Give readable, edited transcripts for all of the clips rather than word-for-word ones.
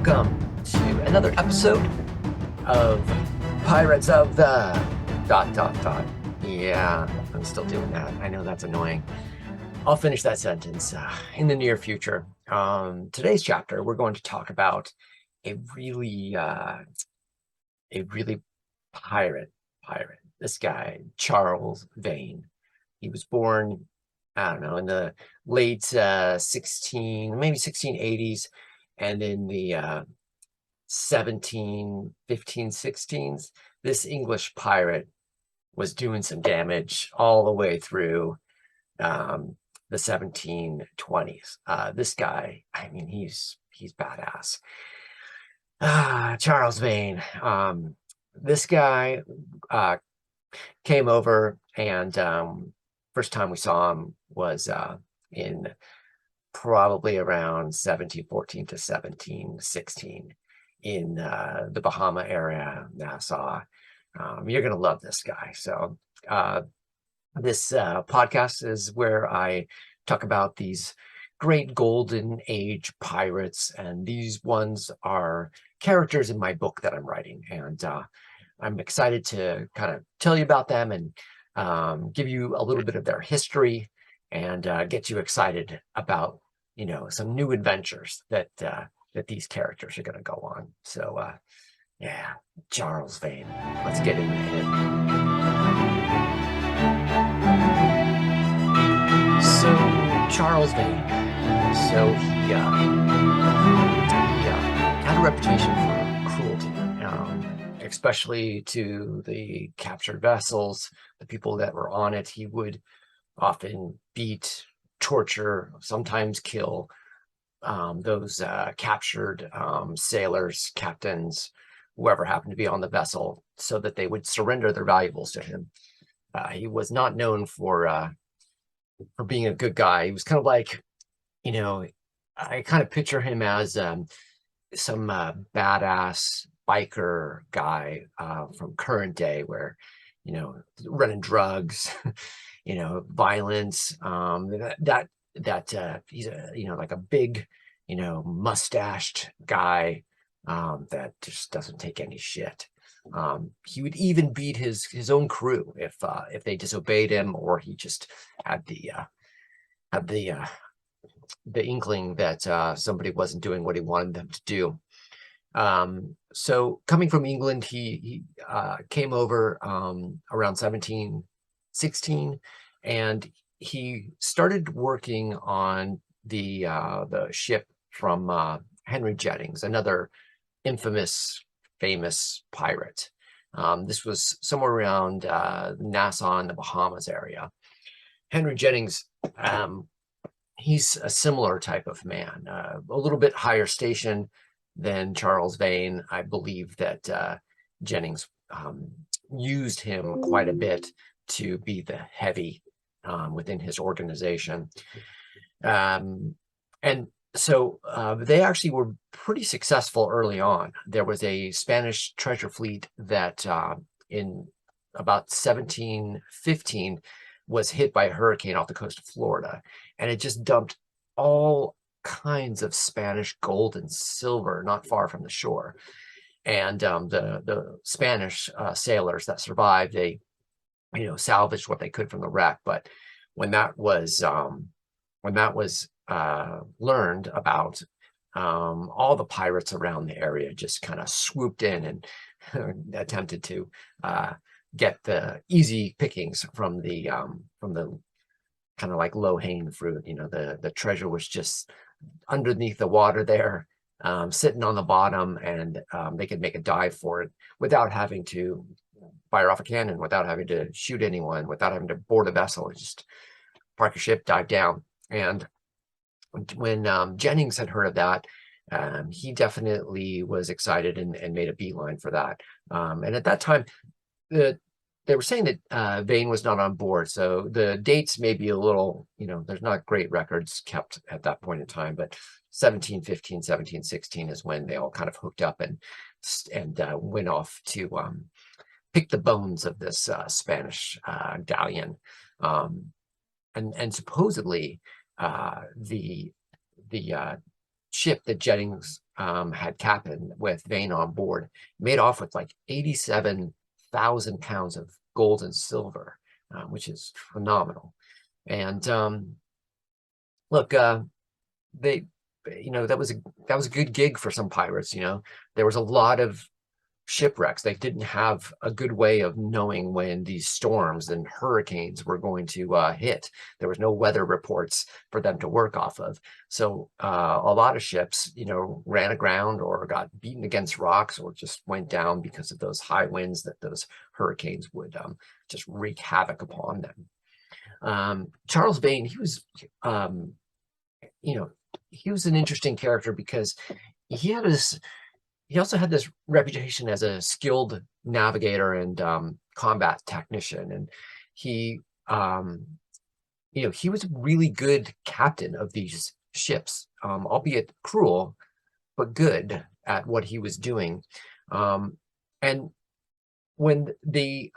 welcome to another episode of Pirates of the ... Yeah, I'm still doing that. I know that's annoying. I'll finish that sentence in the near future. Today's chapter, we're going to talk about a really pirate. This guy, Charles Vane. He was born, I don't know, in the late 1680s, and in the 16s, this English pirate was doing some damage all the way through the 1720s. This guy, I mean, he's badass. Charles Vane. This guy came over, and first time we saw him was in probably around 1714 to 1716 in the Bahama area, Nassau. You're going to love this guy. So this podcast is where I talk about these great golden age pirates, and these ones are characters in my book that I'm writing, and I'm excited to kind of tell you about them and give you a little bit of their history and get you excited about, you know, some new adventures that these characters are going to go on. So yeah, Charles Vane. Let's get into him. So Charles Vane. So he had a reputation for cruelty, especially to the captured vessels, the people that were on it. He would often beat, torture, sometimes kill those captured sailors, captains, whoever happened to be on the vessel, so that they would surrender their valuables to him. He was not known for being a good guy. He was kind of like, you know, I kind of picture him as some badass biker guy from current day, where, you know, running drugs, you know, violence, he's a, you know, like a big, you know, mustached guy that just doesn't take any shit. He would even beat his own crew if they disobeyed him, or he just had the inkling that somebody wasn't doing what he wanted them to do. So coming from England, he came over around 1716, and he started working on the ship from Henry Jennings, another famous pirate. This was somewhere around Nassau in the Bahamas area. Henry Jennings, he's a similar type of man, a little bit higher station than Charles Vane. I believe that Jennings used him quite a bit to be the heavy within his organization. And so they actually were pretty successful early on. There was a Spanish treasure fleet that in about 1715 was hit by a hurricane off the coast of Florida, and it just dumped all kinds of Spanish gold and silver not far from the shore. And the Spanish sailors that survived, they, you know, salvaged what they could from the wreck. But when that was learned about, all the pirates around the area just kind of swooped in and attempted to get the easy pickings from the kind of like low-hanging fruit. You know, the treasure was just underneath the water there, sitting on the bottom, and they could make a dive for it without having to fire off a cannon, without having to shoot anyone, without having to board a vessel. Just park your ship, dive down. And when Jennings had heard of that, he definitely was excited and made a beeline for that. And at that time, they were saying that Vane was not on board, so the dates may be a little, you know, there's not great records kept at that point in time, but 1715, 1716 is when they all kind of hooked up and went off to pick the bones of this Spanish galleon. And supposedly the ship that Jennings had captained with Vane on board, made off with like 87,000 pounds of gold and silver, which is phenomenal. And look, they, that was a good gig for some pirates. There was a lot of shipwrecks. They didn't have a good way of knowing when these storms and hurricanes were going to hit. There was no weather reports for them to work off of. So a lot of ships, ran aground or got beaten against rocks or just went down because of those high winds that those hurricanes would just wreak havoc upon them. Charles Vane, he was an interesting character because he also had this reputation as a skilled navigator and combat technician, and he was a really good captain of these ships, albeit cruel, but good at what he was doing. And when the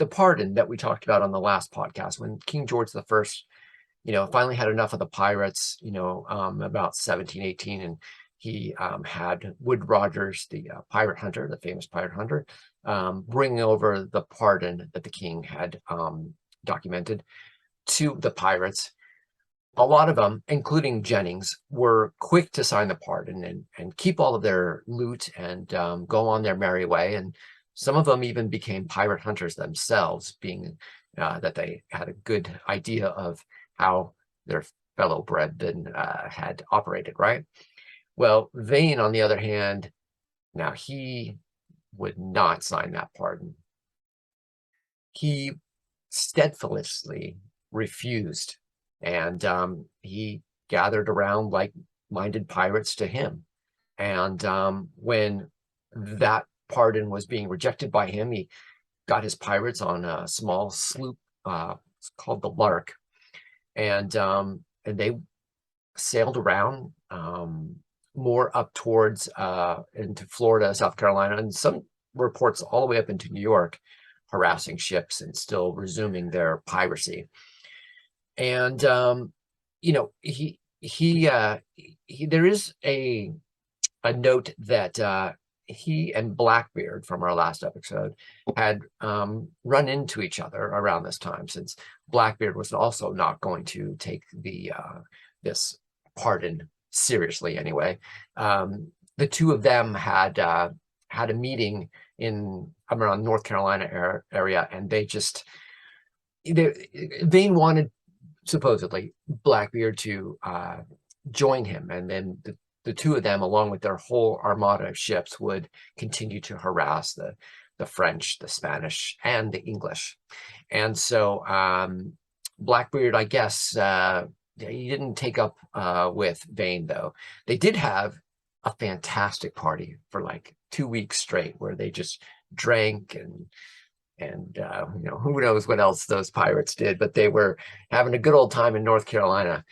pardon that we talked about on the last podcast, when King George the First, finally had enough of the pirates, about 1718, and he had Wood Rogers, the pirate hunter, the famous pirate hunter, bring over the pardon that the king had documented to the pirates. A lot of them, including Jennings, were quick to sign the pardon and keep all of their loot and go on their merry way. And some of them even became pirate hunters themselves, being that they had a good idea of how their fellow brethren had operated, right? Well, Vane, on the other hand, now he would not sign that pardon. He steadfastly refused, and he gathered around like-minded pirates to him. And when that pardon was being rejected by him, he got his pirates on a small sloop called the Lark, and they sailed around more up towards into Florida, South Carolina, and some reports all the way up into New York, harassing ships and still resuming their piracy. And there is a note that he and Blackbeard from our last episode had run into each other around this time, since Blackbeard was also not going to take this pardon seriously anyway. The two of them had a meeting in around North Carolina area, and Vane wanted supposedly Blackbeard to join him, and then the two of them, along with their whole armada of ships, would continue to harass the French, the Spanish, and the English. And so Blackbeard, I guess, he didn't take up with Vane, though. They did have a fantastic party for like 2 weeks straight, where they just drank and who knows what else those pirates did, but they were having a good old time in North Carolina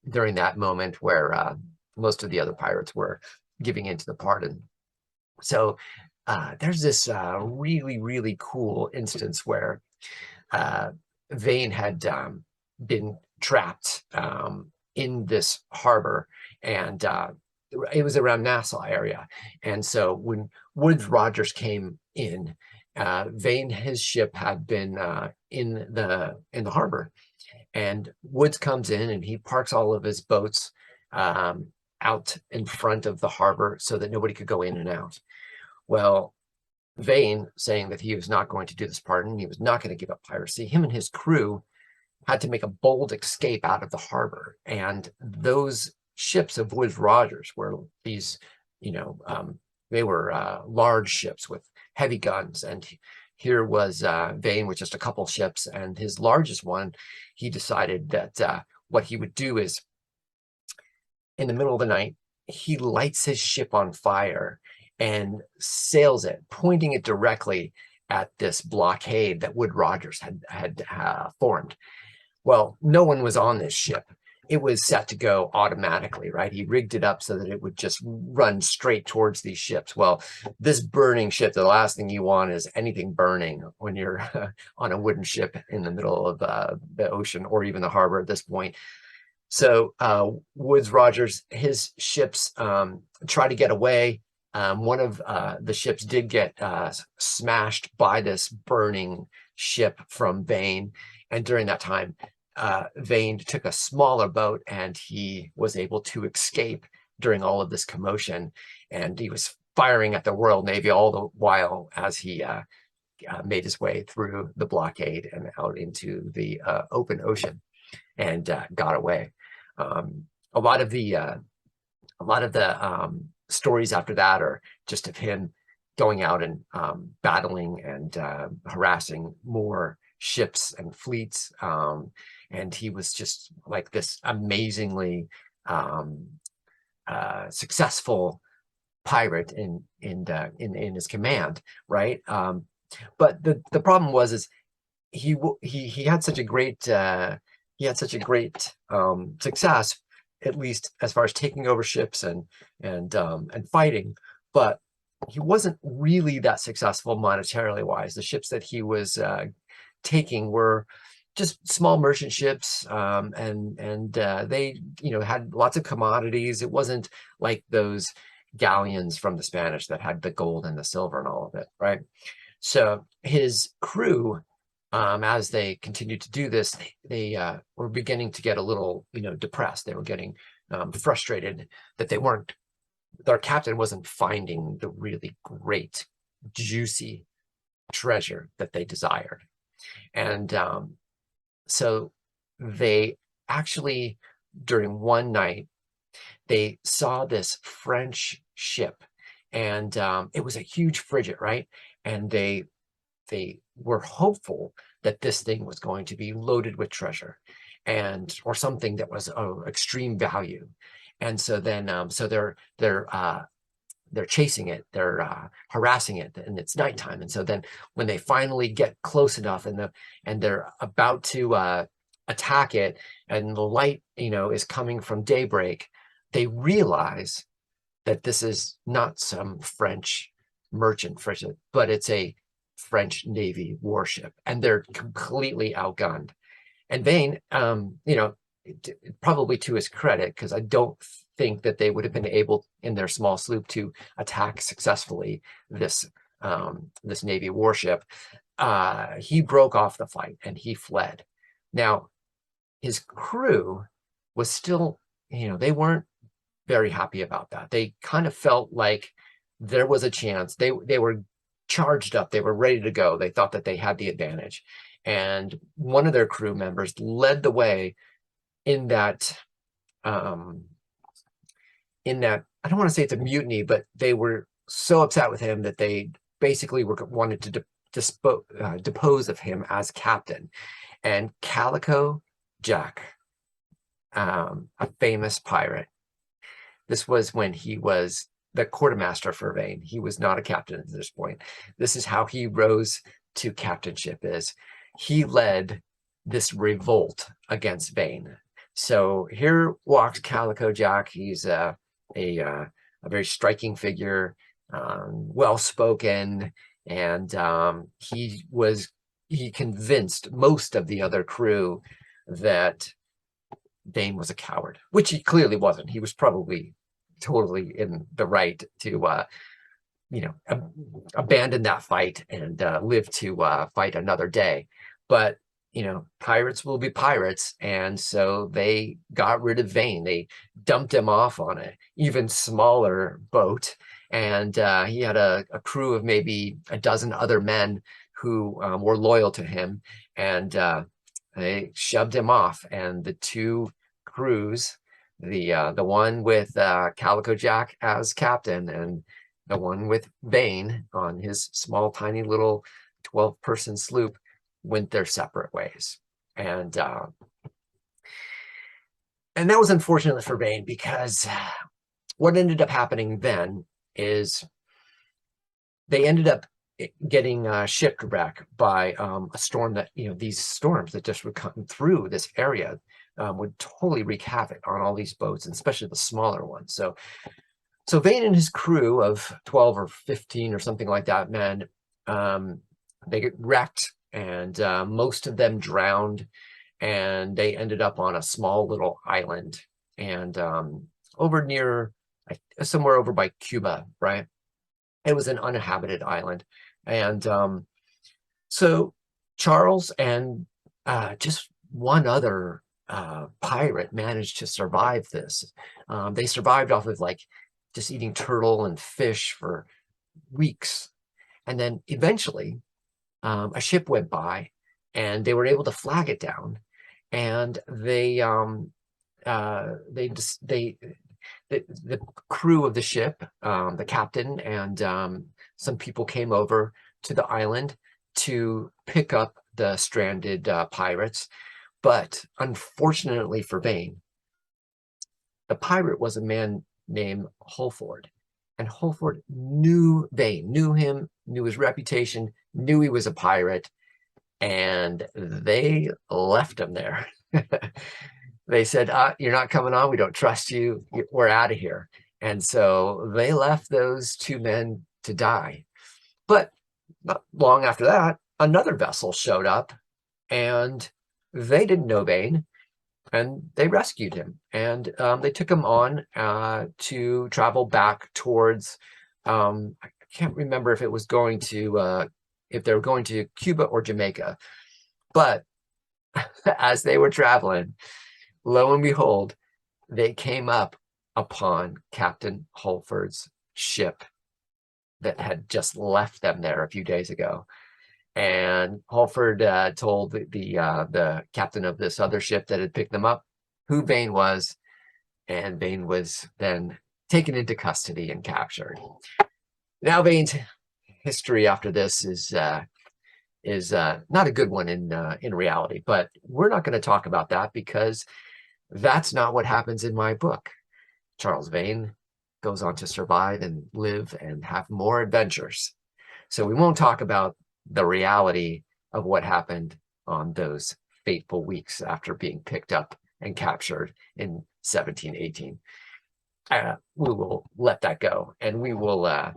during that moment where most of the other pirates were giving into the pardon. So there's this really, really cool instance where Vane had been trapped in this harbor, and it was around Nassau area. And so when Woodes Rogers came in, Vane, his ship had been in the harbor, and Woodes comes in and he parks all of his boats out in front of the harbor so that nobody could go in and out. Well, Vane, saying that he was not going to do this pardon, he was not going to give up piracy, him and his crew had to make a bold escape out of the harbor. And those ships of Woodes Rogers were these, they were large ships with heavy guns. And here was Vane with just a couple ships, and his largest one, he decided that what he would do is, in the middle of the night, he lights his ship on fire and sails it, pointing it directly at this blockade that Woodes Rogers had formed. Well, no one was on this ship. It was set to go automatically, right? He rigged it up so that it would just run straight towards these ships. Well, this burning ship, the last thing you want is anything burning when you're on a wooden ship in the middle of the ocean or even the harbor at this point. So Woodes Rogers, his ships try to get away. One of the ships did get smashed by this burning ship from Vane. And during that time, Vane took a smaller boat and he was able to escape during all of this commotion. And he was firing at the Royal Navy all the while as he made his way through the blockade and out into the open ocean and got away. A lot of the stories after that are just of him going out and battling and harassing more ships and fleets. And he was just like this amazingly successful pirate in his command, right? But the problem was he had such a great success, at least as far as taking over ships and fighting, but he wasn't really that successful monetarily wise. The ships that he was taking were just small merchant ships, and they had lots of commodities. It wasn't like those galleons from the Spanish that had the gold and the silver and all of it, right? So his crew, as they continued to do this, they were beginning to get a little, depressed. They were getting frustrated that their captain wasn't finding the really great, juicy treasure that they desired. And so they actually, during one night, they saw this French ship, and it was a huge frigate, right? And they were hopeful that this thing was going to be loaded with treasure or something that was of extreme value. And so then so they're chasing it, they're harassing it, and it's nighttime. And so then when they finally get close enough and they're about to attack it, and the light is coming from daybreak, they realize that this is not some French merchant frigate, but it's a French Navy warship, and they're completely outgunned. And Vane, probably to his credit, because I don't think that they would have been able in their small sloop to attack successfully this Navy warship, he broke off the fight and he fled. Now, his crew was still, they weren't very happy about that. They kind of felt like there was a chance. They were charged up. They were ready to go. They thought that they had the advantage. And one of their crew members led the way in that, I don't want to say it's a mutiny, but they were so upset with him that they basically wanted to depose of him as captain. And Calico Jack, a famous pirate, this was when he was the quartermaster for Vane. He was not a captain at this point. This is how he rose to captainship. He led this revolt against Vane. So here walks Calico Jack. He's a very striking figure, well-spoken, and he convinced most of the other crew that Vane was a coward, which he clearly wasn't. He was probably totally in the right to abandon that fight and live to fight another day. But pirates will be pirates, and so they got rid of Vane. They dumped him off on an even smaller boat, and he had a crew of maybe a dozen other men who were loyal to him, and they shoved him off. And the two crews, the one with Calico Jack as captain and the one with Vane on his small, tiny little 12-person sloop, went their separate ways. And that was unfortunate for Vane, because what ended up happening then is they ended up getting shipwrecked by a storm that, these storms that just would come through this area would totally wreak havoc on all these boats, and especially the smaller ones. So Vane and his crew of 12 or 15 or something like that men, they get wrecked, and most of them drowned. and they ended up on a small little island, and over near somewhere over by Cuba, right? It was an uninhabited island. And so Charles and just one other pirate managed to survive this. They survived off of like just eating turtle and fish for weeks. And then eventually a ship went by and they were able to flag it down. And the crew of the ship, the captain and some people came over to the island to pick up the stranded pirates. But unfortunately for Vane, the pirate was a man named Holford. And Holford knew Vane, knew him, knew his reputation, knew he was a pirate, and they left him there. They said, you're not coming on. We don't trust you. We're out of here. And so they left those two men to die. But not long after that, another vessel showed up, and they didn't know Vane, and they rescued him. And they took him on to travel back towards, I can't remember if it was going to, if they were going to Cuba or Jamaica. But as they were traveling, lo and behold, they came up upon Captain Holford's ship that had just left them there a few days ago. And Holford told the captain of this other ship that had picked them up who Vane was, and Vane was then taken into custody and captured. Now Vane's history after this is not a good one in reality, but we're not going to talk about that because that's not what happens in my book. Charles Vane goes on to survive and live and have more adventures. So we won't talk about the reality of what happened on those fateful weeks after being picked up and captured in 1718. We will let that go, and we will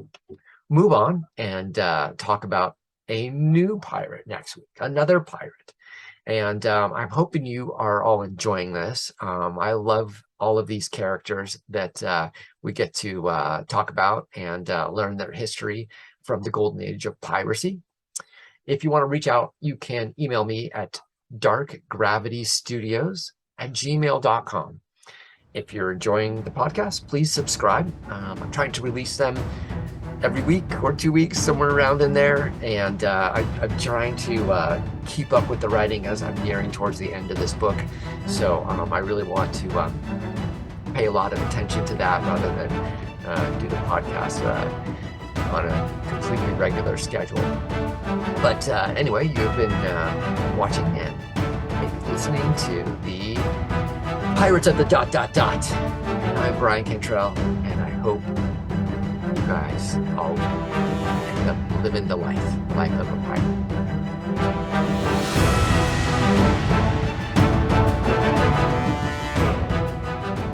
move on and talk about a new pirate next week, another pirate. And I'm hoping you are all enjoying this. I love all of these characters that we get to talk about and learn their history from the golden age of piracy. If you want to reach out, you can email me at darkgravitystudios@gmail.com. If you're enjoying the podcast, please subscribe. I'm trying to release them every week or 2 weeks, somewhere around in there. And I'm trying to keep up with the writing as I'm nearing towards the end of this book. So I really want to pay a lot of attention to that rather than do the podcast on a completely regular schedule. But anyway, you've been watching and maybe listening to the Pirates of the ... I'm Bryan Cantrell, and I hope you guys all end up living the life of a pirate.